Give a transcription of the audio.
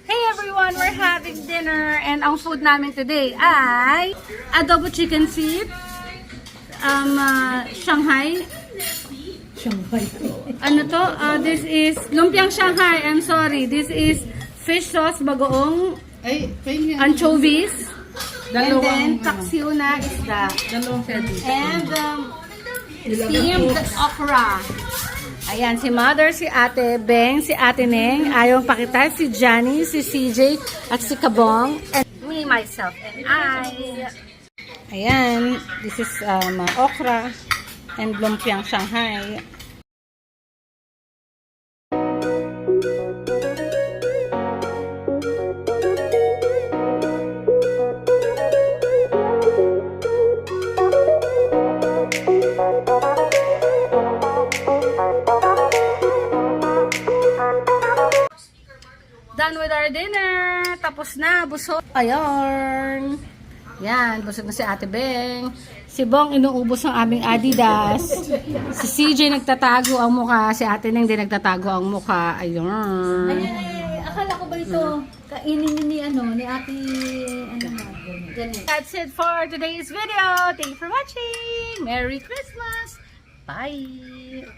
Hey everyone, we're having dinner and ang food namin today ay adobo chicken feet, Shanghai. Ano to? This is lumpiang Shanghai. I'm sorry. This is fish sauce bagoong anchovies. And then paksiw na isda. And steamed okra. Ayan, si Mother, si Ate Beng, si Ate Neng, ayaw pakita, si Johnny, si CJ, at si Kabong, and me, myself, and I. Ayan, this is okra and lumpiang Shanghai. Done with our dinner. Tapos na. Busog. Ayan. Yan. Busog na si Ate Beng. Si Bong inuubos ng aming Adidas. Si CJ nagtatago ang mukha. Si Ate Neng din nagtatago ang mukha. Ayun. Akala ko ba ito kainin ni Ate Janet. That's it for today's video. Thank you for watching. Merry Christmas. Bye.